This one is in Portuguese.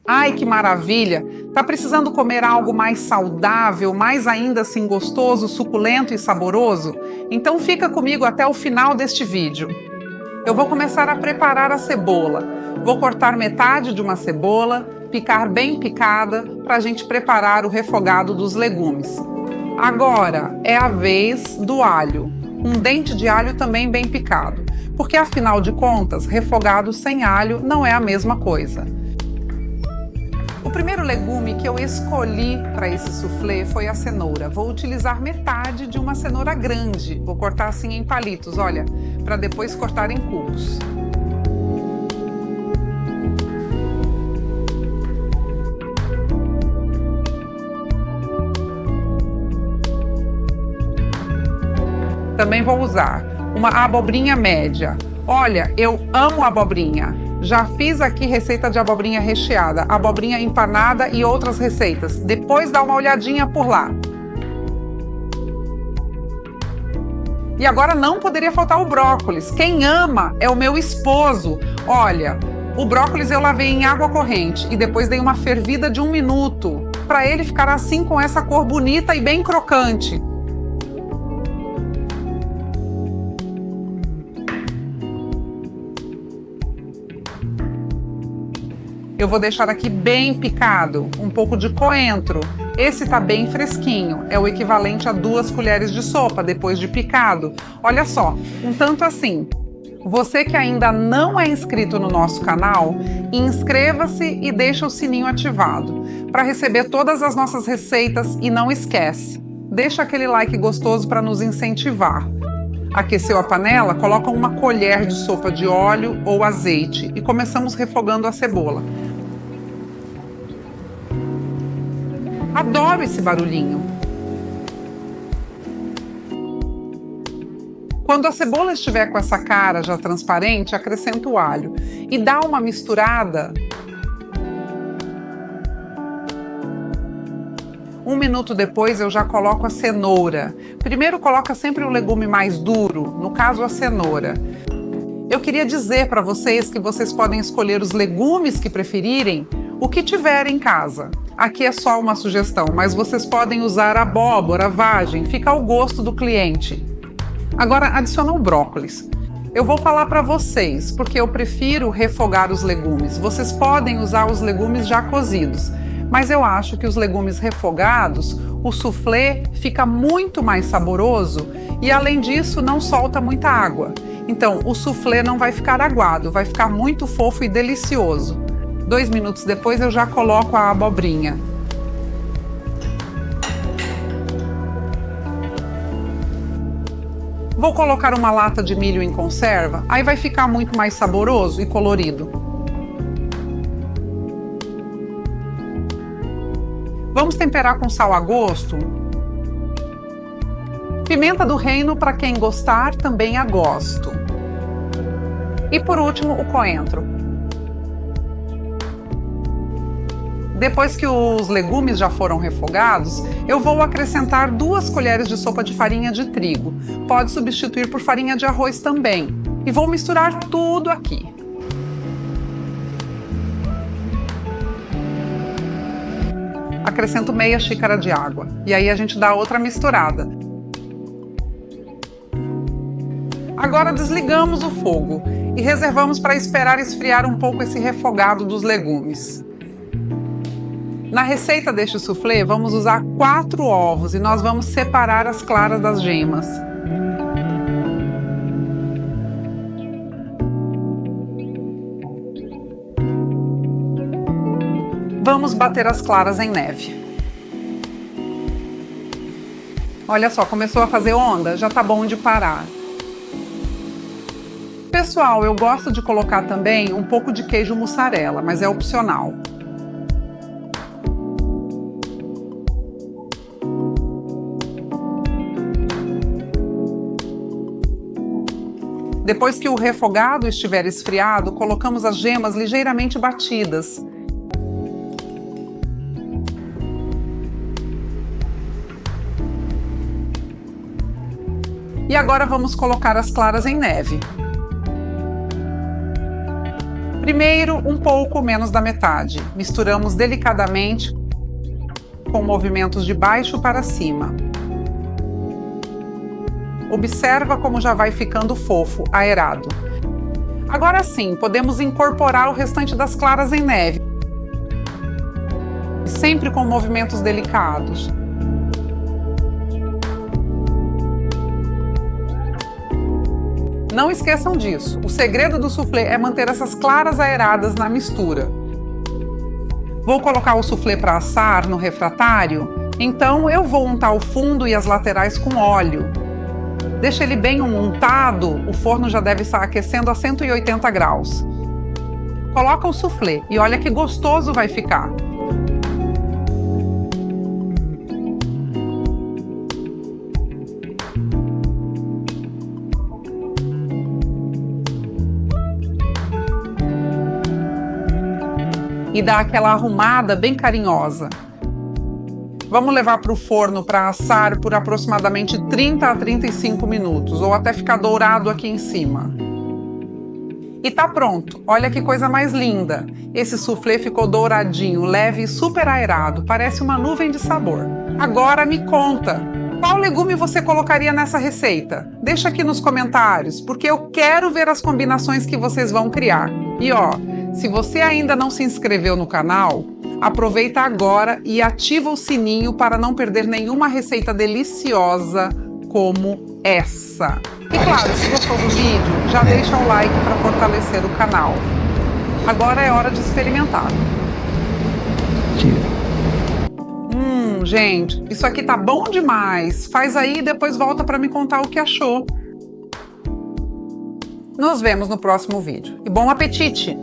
Ai, que maravilha! Tá precisando comer algo mais saudável, mais ainda assim gostoso, suculento e saboroso? Então fica comigo até o final deste vídeo. Eu vou começar a preparar a cebola. Vou cortar metade de uma cebola, picar bem picada, para a gente preparar o refogado dos legumes. Agora é a vez do alho. Um dente de alho também bem picado, porque afinal de contas, refogado sem alho não é a mesma coisa. O primeiro legume que eu escolhi para esse soufflé foi a cenoura. Vou utilizar metade de uma cenoura grande. Vou cortar assim em palitos, olha, para depois cortar em cubos. Também vou usar uma abobrinha média. Olha, eu amo abobrinha. Já fiz aqui receita de abobrinha recheada, abobrinha empanada e outras receitas. Depois dá uma olhadinha por lá. E agora não poderia faltar o brócolis. Quem ama é o meu esposo. Olha, o brócolis eu lavei em água corrente e depois dei uma fervida de 1 minuto, para ele ficar assim com essa cor bonita e bem crocante. Eu vou deixar aqui bem picado, um pouco de coentro. Esse tá bem fresquinho, é o equivalente a 2 colheres de sopa depois de picado. Olha só, um tanto assim. Você que ainda não é inscrito no nosso canal, inscreva-se e deixa o sininho ativado para receber todas as nossas receitas e não esquece, deixa aquele like gostoso para nos incentivar. Aqueceu a panela? Coloca 1 colher de sopa de óleo ou azeite e começamos refogando a cebola. Adoro esse barulhinho. Quando a cebola estiver com essa cara já transparente, acrescenta o alho e dá uma misturada. 1 minuto depois eu já coloco a cenoura. Primeiro coloca sempre o legume mais duro, no caso a cenoura. Eu queria dizer para vocês que vocês podem escolher os legumes que preferirem, o que tiver em casa. Aqui é só uma sugestão, mas vocês podem usar abóbora, vagem, fica ao gosto do cliente. Agora adiciona o brócolis. Eu vou falar para vocês, porque eu prefiro refogar os legumes. Vocês podem usar os legumes já cozidos, mas eu acho que os legumes refogados, o soufflé fica muito mais saboroso e além disso não solta muita água. Então o soufflé não vai ficar aguado, vai ficar muito fofo e delicioso. 2 minutos depois eu já coloco a abobrinha. Vou colocar uma lata de milho em conserva, aí vai ficar muito mais saboroso e colorido. Vamos temperar com sal a gosto. Pimenta do reino para quem gostar, também a gosto. E por último, o coentro. Depois que os legumes já foram refogados, eu vou acrescentar 2 colheres de sopa de farinha de trigo. Pode substituir por farinha de arroz também. E vou misturar tudo aqui. Acrescento meia xícara de água. E aí a gente dá outra misturada. Agora desligamos o fogo e reservamos para esperar esfriar um pouco esse refogado dos legumes. Na receita deste soufflé, vamos usar 4 ovos e nós vamos separar as claras das gemas. Vamos bater as claras em neve. Olha só, começou a fazer onda? Já tá bom de parar. Pessoal, eu gosto de colocar também um pouco de queijo mussarela, mas é opcional. Depois que o refogado estiver esfriado, colocamos as gemas ligeiramente batidas. E agora vamos colocar as claras em neve. Primeiro, um pouco menos da metade. Misturamos delicadamente com movimentos de baixo para cima. Observa como já vai ficando fofo, aerado. Agora sim, podemos incorporar o restante das claras em neve, sempre com movimentos delicados. Não esqueçam disso, o segredo do soufflé é manter essas claras aeradas na mistura. Vou colocar o soufflé para assar no refratário, então eu vou untar o fundo e as laterais com óleo. Deixa ele bem untado, o forno já deve estar aquecendo a 180 graus. Coloca o soufflé e olha que gostoso vai ficar. E dá aquela arrumada bem carinhosa. Vamos levar para o forno para assar por aproximadamente 30 a 35 minutos, ou até ficar dourado aqui em cima. E tá pronto, olha que coisa mais linda! Esse soufflé ficou douradinho, leve e super aerado, parece uma nuvem de sabor. Agora me conta, qual legume você colocaria nessa receita? Deixa aqui nos comentários, porque eu quero ver as combinações que vocês vão criar. E ó, se você ainda não se inscreveu no canal, aproveita agora e ativa o sininho para não perder nenhuma receita deliciosa como essa. E claro, se gostou do vídeo, já deixa o like para fortalecer o canal. Agora é hora de experimentar. Gente, isso aqui tá bom demais. Faz aí e depois volta para me contar o que achou. Nos vemos no próximo vídeo. E bom apetite!